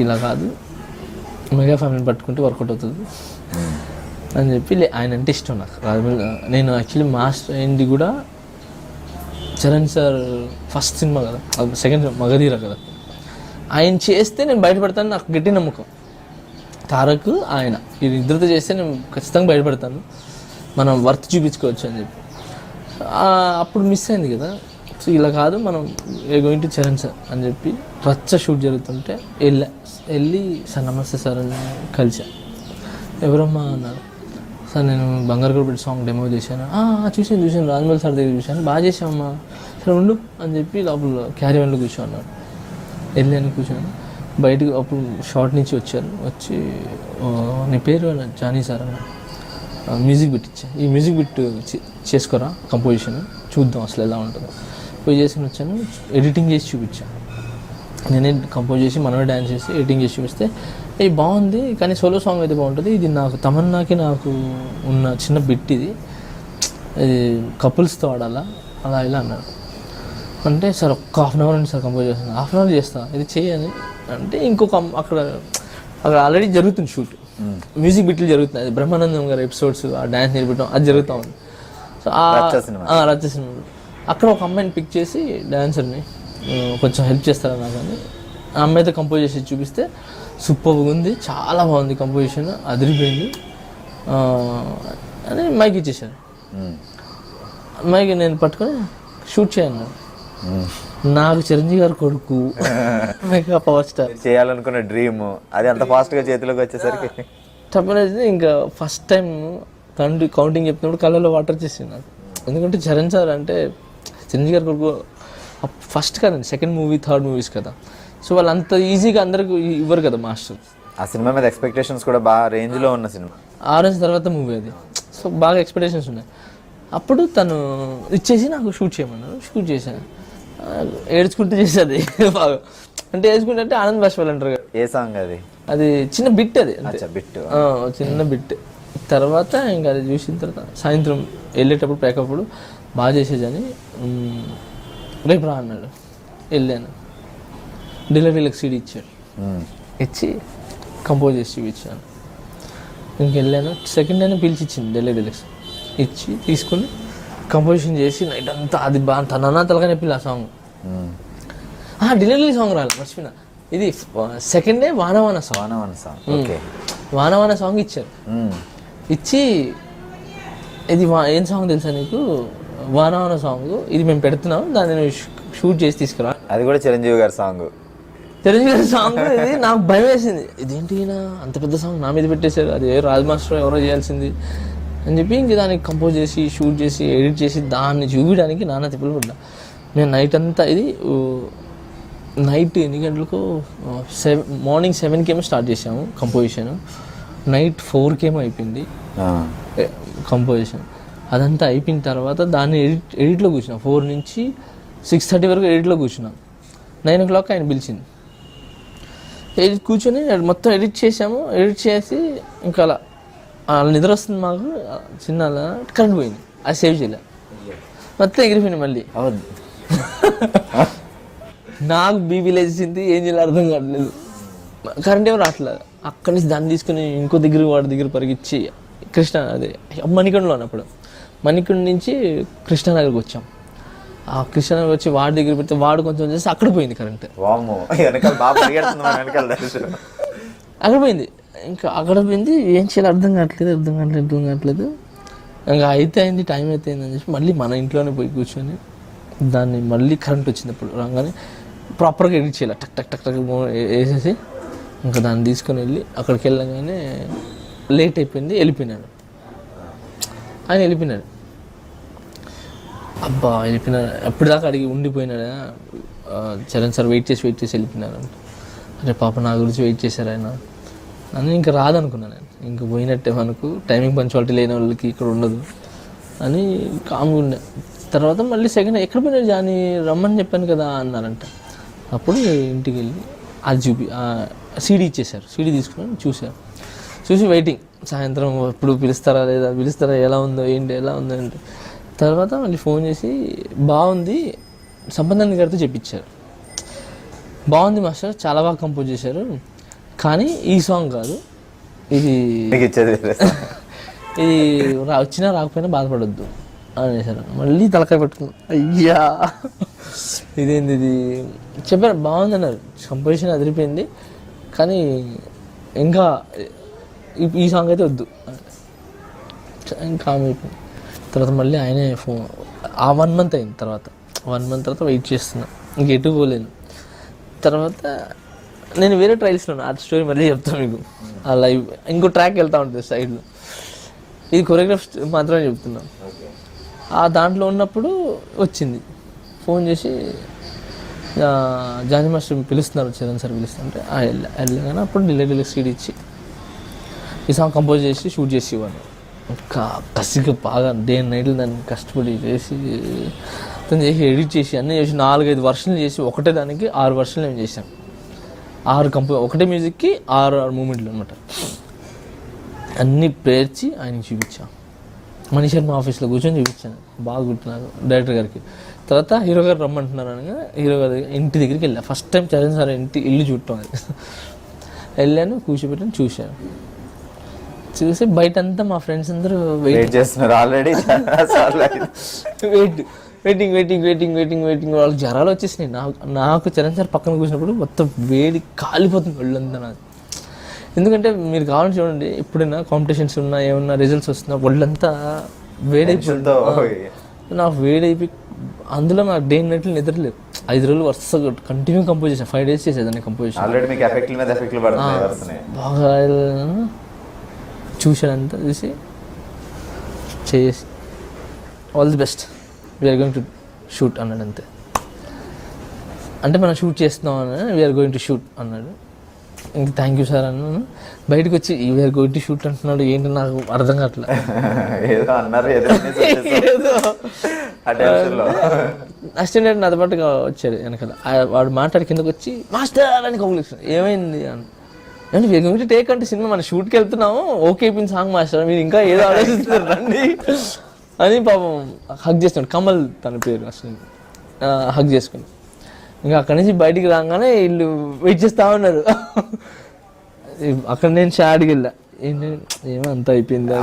ఇలా కాదు, మెగా ఫ్యామిలీని పట్టుకుంటే వర్కౌట్ అవుతుంది అని చెప్పి ఆయన అంటే ఇష్టం నాకు. నేను యాక్చువల్లీ మాస్టర్ అయింది కూడా చరణ్ సార్ ఫస్ట్ సినిమా కదా, సెకండ్ మగధీర కదా, ఆయన చేస్తే నేను బయటపడతాను, నాకు గట్టి నమ్మకం. తారక్ ఆయన ఇది ఇద్దరితో చేస్తే నేను ఖచ్చితంగా బయటపడతాను, మనం వర్త్ చూపించుకోవచ్చు అని చెప్పి. అప్పుడు మిస్ అయింది కదా. సో ఇలా కాదు, మనం గోయింగ్ టు చరణ్ సార్ అని చెప్పి రచ్చ షూట్ జరుగుతుంటే వెళ్ళి సార్ నమస్తే సార్ అని కలిసా. ఎవరమ్మా అన్నారు. సార్ నేను బంగారు గోల్డ్ సాంగ్ డెమో చేశాను. చూసాను రాజమౌళి సార్ దగ్గర చూశాను, బాగా చేసామమ్మా, సరే ఉండు అని చెప్పి లోపల క్యారీ వన్లో కూర్చోన్నాడు. వెళ్ళాను, కూర్చోను. బయటకు అప్పుడు షార్ట్ నుంచి వచ్చారు. వచ్చి నీ పేరు జానీ సార్ అన్న, మ్యూజిక్ బిట్ ఇచ్చా, ఈ మ్యూజిక్ బిట్ చేసుకోరా కంపోజిషన్ చూద్దాం అసలు ఎలా ఉంటుందో. పోయి చేసుకుని వచ్చాను, ఎడిటింగ్ చేసి చూపించాను. నేనే కంపోజ్ చేసి మనమే డ్యాన్స్ చేసి ఎడిటింగ్ చేసి చూపిస్తే ఇది బాగుంది, కానీ సోలో సాంగ్ అయితే బాగుంటుంది, ఇది నాకు తమన్నాకి నాకు ఉన్న చిన్న బిట్, ఇది కపుల్స్తో ఆడాలా అలా ఇలా అన్నారు. అంటే సార్ ఒక్క హాఫ్ అన్ అవర్ అండి సార్ కంపోజ్ చేస్తాను. హాఫ్ అన్ అవర్ చేస్తా, ఇది చేయని అంటే ఇంకొక అక్కడ ఆల్రెడీ జరుగుతుంది షూట్, మ్యూజిక్ బిట్లు జరుగుతుంది. అది బ్రహ్మానందం గారి ఎపిసోడ్స్, ఆ డ్యాన్స్ నేర్పడం అది జరుగుతూ ఉంది. సో రచ్చ సినిమా అక్కడ ఒక అమ్మాయిని పిక్ చేసి డ్యాన్సర్ని కొంచెం హెల్ప్ చేస్తారా నాకు అని ఆ అమ్మాయితో కంపోజ్ చేసి చూపిస్తే సూపర్గా ఉంది, చాలా బాగుంది కంపోజిషన్, అదిరిపోయింది అని మైక్ ఇచ్చేసాను. మైక్ నేను పట్టుకొని షూట్ చేయను. నాకు చిరంజీవి గారు కొడుకు మెగా పవర్ స్టార్ చేయాలనుకున్న డ్రీమ్ అది అంత ఫాస్ట్గా చేతిలోకి వచ్చేసరికి తప్పనేది. ఇంకా ఫస్ట్ టైం కౌంటింగ్ చెప్పినప్పుడు కళ్ళలో వాటర్ చేసింది నాకు. ఎందుకంటే చరణ్ సార్ అంటే చిరంజీవి గారు కొడుకు ఫస్ట్ కదండి, సెకండ్ మూవీ థర్డ్ మూవీస్ కదా. సో వాళ్ళు అంత ఈజీగా అందరికి ఇవ్వరు కదా మాస్టర్. ఆ సినిమా మీద ఎక్స్పెక్టేషన్స్ కూడా బాగా రేంజ్లో ఉన్న సినిమా. ఆరెంజ్ తర్వాత మూవీ అది, సో బాగా ఎక్స్పెక్టేషన్స్ ఉన్నాయి. అప్పుడు తను ఇచ్చేసి నాకు షూట్ చేయమన్నారు, షూట్ చేశాను. ఏడ్చుకుంటూ చేసేది బాగా, అంటే ఏడ్చుకుంటే అంటే ఆనంద్ బాష్పాలు అంటారు కదా. ఏ సాంగ్ అది? అది చిన్న బిట్, అది బిట్, చిన్న బిట్. తర్వాత ఇంకా అది చూసిన తర్వాత సాయంత్రం వెళ్ళేటప్పుడు ప్యాకప్పుడు బాగా చేసేదని రేపు రా అన్నాడు. వెళ్ళాను, డెలివరీలకు సీడీ ఇచ్చాడు, ఇచ్చి కంపోజ్ చేసి చూపించాను. ఇంకెళ్ళాను, సెకండ్ అయినా పిలిచి ఇచ్చింది డెలివరీలకు ఇచ్చి తీసుకుని కంపోజిషన్ చేసి నైట్ అంతా అది బాగా తన తలగా నొప్పిలే ఆ సాంగ్. డెలివరీ సాంగ్ రాలి మర్చిపోయినా, ఇది సెకండ్ డే వానవాన సాంగ్ ఇచ్చారు. ఇచ్చి ఇది ఏం సాంగ్ తెలుసా నీకు, వానవాన సాంగ్, ఇది మేము పెడుతున్నాం, దాన్ని నేను షూట్ చేసి తీసుకురా. అది కూడా చిరంజీవి గారి సాంగ్. చిరంజీవి గారి సాంగ్ ఇది. నాకు భయం వేసింది, ఇదేంటి అంత పెద్ద సాంగ్ నా మీద పెట్టేశారు, అది రాజ్ మాస్టర్ ఎవరో చేయాల్సింది అని చెప్పి ఇంక దానికి కంపోజ్ చేసి షూట్ చేసి ఎడిట్ చేసి దాన్ని చూపించడానికి నాన్న తిప్పులు పడ్డా. నేను నైట్ అంతా ఇది నైట్ ఎన్ని గంటలకు మార్నింగ్ 7 స్టార్ట్ చేసాము కంపోజిషన్, నైట్ 4 అయిపోయింది కంపోజిషన్. అదంతా అయిపోయిన తర్వాత దాన్ని ఎడిట్లో కూర్చున్నాం. 4 నుంచి 6:30 వరకు ఎడిట్లో కూర్చున్నాం. 9 o'clock ఆయన పిలిచింది, ఎడిట్ కూర్చొని మొత్తం ఎడిట్ చేసాము. ఎడిట్ చేసి ఇంకా అలా నిద్ర వస్తుంది మాకు, చిన్న కరెంట్ పోయింది, అది సేవ్ చేయలే, మొత్తం ఎగిరిపోయింది. మళ్ళీ నాకు బీపీ లేచింది, ఏం చేయాలి అర్థం కావట్లేదు, కరెంట్ ఏమో రావట్లేదు. అక్కడి నుంచి దాన్ని తీసుకుని ఇంకో దగ్గర వాడి దగ్గర పరిగించి కృష్ణ అదే మణికొండలో ఉన్నప్పుడు మణికొండ నుంచి కృష్ణానగర్కి వచ్చాం. ఆ కృష్ణానగర్ వచ్చి వాడి దగ్గర పెడితే వాడు కొంచెం చేసి అక్కడ పోయింది కరెంట్, అక్కడ పోయింది. ఇంకా అక్కడ పోయింది, ఏం చేయాలి అర్థం కావట్లేదు. ఇంకా అయితే అయింది, టైం అయితే అయింది అని చెప్పి మళ్ళీ మన ఇంట్లోనే పోయి కూర్చొని దాన్ని మళ్ళీ కరెంట్ వచ్చింది. అప్పుడు రాగానే ప్రాపర్గా ఎడిట్ చేయాలి, టక్ టక్ టక్ టక్ వేసేసి ఇంకా దాన్ని తీసుకొని వెళ్ళి అక్కడికి వెళ్ళగానే లేట్ అయిపోయింది. వెళ్ళిపోయినాడు ఆయన, వెళ్ళిపోయినాడు. అబ్బా వెళ్ళిపోయినాడు, ఎప్పటిదాకా అడిగి ఉండిపోయినాడా చరణ్ సార్, వెయిట్ చేసి వెళ్ళిపోయినాడు. అరే పాప నా గురించి వెయిట్ చేశారు ఆయన అని. ఇంకా రాదనుకున్నాను నేను, ఇంక పోయినట్టే, మనకు టైమింగ్ పంచువాలిటీ లేని వాళ్ళకి ఇక్కడ ఉండదు అని కామ్గా ఉండే. తర్వాత మళ్ళీ సెకండ్ ఎక్కడ పోయినాడు జానీ, రమ్మని చెప్పాను కదా అన్నారంట. అప్పుడు ఇంటికి వెళ్ళి అది సీడీ ఇచ్చేసారు, సీడీ తీసుకుని చూసి వెయిటింగ్, సాయంత్రం ఎప్పుడు పిలుస్తారా ఎలా ఉందో ఏంటి ఎలా ఉందో అంటే. తర్వాత మళ్ళీ ఫోన్ చేసి బాగుంది సంబంధాన్ని గారితో చెప్పించారు, బాగుంది మాస్టర్, చాలా బాగా కంపోజ్ చేశారు, కానీ ఈ సాంగ్ కాదు ఇది, మీకు ఇచ్చేది ఇది వచ్చినా రాకపోయినా బాధపడొద్దు అనేసారు. మళ్ళీ తలకాయ పెట్టుకున్నాం, అయ్యా ఇదేంది ఇది చెప్పారు. బాగుంది అన్నారు, కంపోజిషన్ అదిరిపోయింది, కానీ ఇంకా ఈ సాంగ్ అయితే వద్దు ఇంకా అయిపోయింది. తర్వాత మళ్ళీ ఆయనే ఫోన్, ఆ 1 month అయింది. తర్వాత 1 month తర్వాత వెయిట్ చేస్తున్నా, ఇంక ఎటు పోలేను. తర్వాత నేను వేరే ట్రయల్స్లో ఉన్నా, ఆ స్టోరీ మళ్ళీ చెప్తాను మీకు. ఆ లైవ్ ఇంకో ట్రాక్ వెళ్తూ ఉంటుంది సైడ్లో, ఇది కొరియోగ్రాఫ్ మాత్రమే చెప్తున్నాను. ఆ దాంట్లో ఉన్నప్పుడు వచ్చింది ఫోన్ చేసి, జానీ మాస్టర్ పిలుస్తున్నారు, చరణ్ సార్ పిలుస్తుంటే వెళ్ళగానే అప్పుడు డిలే సీడ్ ఇచ్చి ఈ సాంగ్ కంపోజ్ చేసి షూట్ చేసి ఇవ్వాలి. ఇంకా కసిగా బాగా డే అండ్ నైట్లు దాన్ని కష్టపడి చేసి తను చేసి ఎడిట్ చేసి అన్నీ చేసి 4-5 వర్షన్లు చేసి ఒకటే దానికి 6 వర్షన్లు మేము చేసాం. 6 ఒకటే మ్యూజిక్కి 6 మూమెంట్లు అనమాట. అన్నీ పేర్చి ఆయనకి చూపించాం. మనీష్ శర్మ ఆఫీస్లో కూర్చొని చూపించాను, బాగా గుర్తున్నారు డైరెక్టర్ గారికి. తర్వాత హీరో గారు రమ్మంటున్నారు అనగా హీరో గారి ఇంటి దగ్గరికి వెళ్ళా. ఫస్ట్ టైం చరణ్ సార్ ఇల్లు చూడటం అది. వెళ్ళాను, కూర్చోబెట్టాను, చూశాను. చూసి బయట అంతా మా ఫ్రెండ్స్ అందరూ వెయిట్ చేస్తున్నారు ఆల్రెడీ. వెయిటింగ్ వాళ్ళకి జ్వరాలు వచ్చేసినాయి. నాకు చరణ్ సార్ పక్కన కూర్చున్నప్పుడు మొత్తం వేడి కాలిపోతుంది ఒళ్ళంతా నాది. ఎందుకంటే మీరు కావాలని చూడండి, ఎప్పుడైనా కాంపిటీషన్స్ ఉన్నా ఏమన్నా రిజల్ట్స్ వస్తున్నా ఒళ్ళంతా వేడైపోతుంది. నాకు వేడైపోయి అందులో నాకు డే నైట్లు నిద్రలేదు. 5 రోజులు వరుసగా కంటిన్యూ కంపోజ్ చేసాను. 5 days చేసేదాన్ని కంపోజిషన్. బాగా చూసానంతా చూసి చేసి all the best, we're going to shoot అన్నాడు. అంతే, అంటే మనం షూట్ చేస్తున్నాం అని వీఆర్ గోయింగ్ టు షూట్ అన్నాడు. ఇంక థ్యాంక్ యూ సార్ అన్నాను. బయటకు వచ్చి వీఆర్ గోయింగ్ టు షూట్ అంటున్నాడు, ఏంటి నాకు అర్థం కావట్లేదు. అసిస్టెంట్ నాతో పాటుగా వచ్చాడు వెనకాల. వాడు మాట్లాడి కిందకు వచ్చి మాస్టర్ అని కౌలిస్తాడు, ఏమైంది అని. అంటే వీఆర్ గోయింగ్ టు టేక్ అంటే సినిమా మన షూట్కి వెళ్తున్నాము, ఓకే అయిపోయింది సాంగ్ మాస్టర్, మీరు ఇంకా ఏదో ఆలోచిస్తారు రండి అని పాపం హగ్ చేస్తున్నాడు. కమల్ తన పేరు అసలు. హగ్ చేసుకుని ఇంకా అక్కడి నుంచి బయటికి రాగానే వీళ్ళు వెయిట్ చేస్తూ ఉన్నారు. అక్కడ నేను షాడ్కి వెళ్ళా, ఏంటి ఏమో అంత అయిపోయింది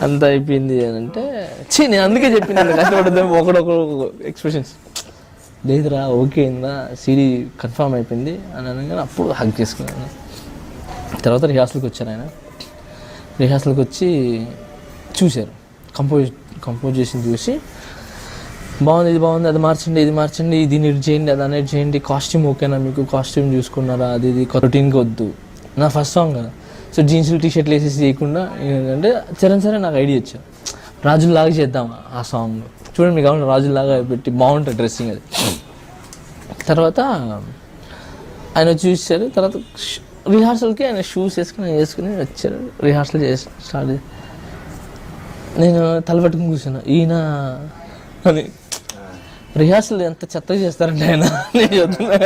అంత అయిపోయింది అని అంటే, నేను అందుకే చెప్పినాను కష్టపడదాం ఒకడొకరు ఎక్స్ప్రెషన్స్. లేదురా ఓకే అయిందా, సీడీ కన్ఫర్మ్ అయిపోయింది అని అనగానే అప్పుడు హగ్ చేసుకున్నాను. తర్వాత రిహార్సల్కి వచ్చారు ఆయన. రిహార్సల్కి వచ్చి చూశారు, కంపోజిషన్ చూసి బాగుంది, ఇది బాగుంది, అది మార్చండి, ఇది మార్చండి, దీన్ని ఎడిట్ చేయండి, అది అనేది చేయండి, కాస్ట్యూమ్ ఓకేనా మీకు, కాస్ట్యూమ్ చూసుకున్నారా, అది ఇది రొటీన్గా వద్దు. నా ఫస్ట్ సాంగ్ కదా, సో జీన్స్లు టీషర్ట్లు వేసేసి చేయకుండా ఏంటంటే చరణ్ సరే నాకు ఐడియా ఇచ్చారు, రాజుల్లాగా చేద్దాం ఆ సాంగ్. చూడండి మీకు కావాలి రాజుల్లాగా పెట్టి బాగుంటుంది డ్రెస్సింగ్ అది. తర్వాత ఆయన వచ్చి చూసారు. తర్వాత రిహార్సల్కి ఆయన షూస్ వేసుకుని వచ్చారు. రిహార్సల్ చేసి స్టార్ట్ చేసి నేను తలపెట్టుకుని కూర్చున్నా, ఈయన అని. రిహార్సల్ ఎంత చెత్తగా చేస్తారంటే ఆయన, నేను చెప్తున్నా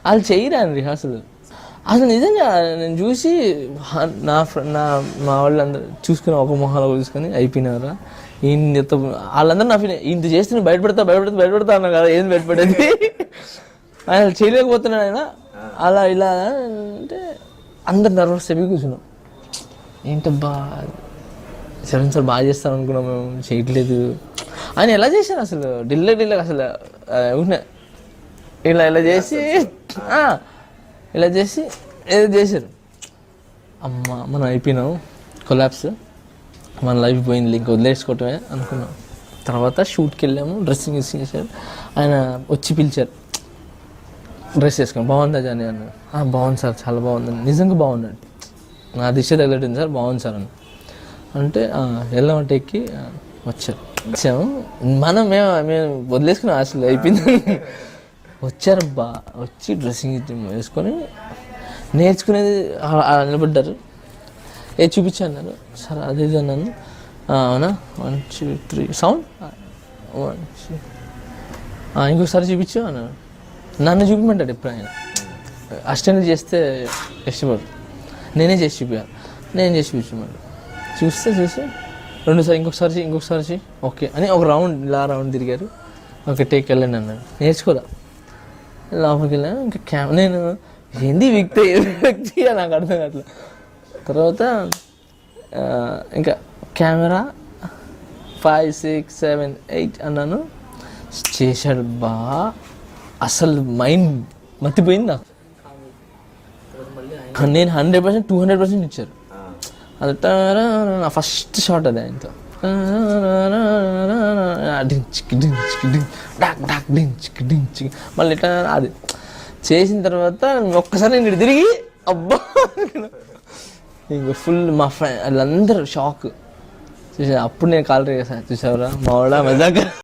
వాళ్ళు చేయరా ఆయన రిహార్సల్. అసలు నిజంగా నేను చూసి మా వాళ్ళందరూ చూసుకుని ఒక మొహాలు చూసుకొని అయిపోయినారా ఈయన, వాళ్ళందరూ నా ఇంత చేస్తే బయటపెడతా అన్నా కదా, ఏం బయటపడేది ఆయన చేయలేకపోతున్నాడు ఆయన. అలా ఇలా అంటే అందరు నర్వస్ చెప్పి కూర్చున్నాం. ఏంటబ్బా చరణ్ సార్ బాగా చేస్తాను అనుకున్నాం, మేము చేయట్లేదు. ఆయన ఎలా చేశారు అసలు, డిల్లే అసలు ఇలా చేసి ఏదో చేశారు. అమ్మ మనం అయిపోయినాం, కొలాప్స్, మన లైఫ్ పోయింది, ఇంక వదిలేసుకోవటమే అనుకున్నాం. తర్వాత షూట్కి వెళ్ళాము, డ్రెస్సింగ్ చేశారు. ఆయన వచ్చి పిలిచారు, డ్రెస్ వేసుకొని బాగుందా జానీ అన్నాడు. బాగుంది సార్, చాలా బాగుందండి, నిజంగా బాగున్నాడు, నా దిశ తగలట్టింది సార్, బాగుంది సార్ అని అంటే వెళ్ళామంటే ఎక్కి వచ్చారు. వచ్చాము మేము వదిలేసుకుని అసలు అయిపోయింది. వచ్చారబ్బా, వచ్చి డ్రెస్సింగ్ వేసుకొని నేర్చుకునేది నిలబడ్డారు. ఏ చూపించా అన్నారు సార్, అది ఇది అన్నాను. అవునా 1 2 3 సౌండ్ 1 2 ఇంకొకసారి చూపించు అన్నాడు. నన్ను చూపించమంటాడు ఎప్పుడు ఆయన. అసిస్టెంట్ చేస్తే ఇష్టపడు, నేనే చేసి చూపించాను, నేను చేసి చూపించమంటాడు. చూసి 2 సార్లు ఇంకొకసారి ఓకే అని ఒక రౌండ్ ఇలా రౌండ్ తిరిగారు. ఓకే టేక్ వెళ్ళండి అన్నాడు. నేర్చుకోదా లోపలికి వెళ్ళాను. ఇంకా నేను ఏంది వ్యక్తి నాకు అర్థం కావట్లేదు. తర్వాత ఇంకా కెమెరా 5, 6, 7, 8 అన్నాను. చేశాడు బా, అసలు మైండ్ మతిపోయింది నాకు. నేను 100%, 200% ఇచ్చారు. అది నా ఫస్ట్ షాట్ అది ఆయనతో. మళ్ళీ ఇట్లా అది చేసిన తర్వాత ఒక్కసారి నేను తిరిగి అబ్బా ఇంక ఫుల్ మా ఫ్రెండ్ వాళ్ళందరూ షాక్ చూసా. అప్పుడు నేను కాల్ చేశాను, చూసావరా మావాడా మజాక.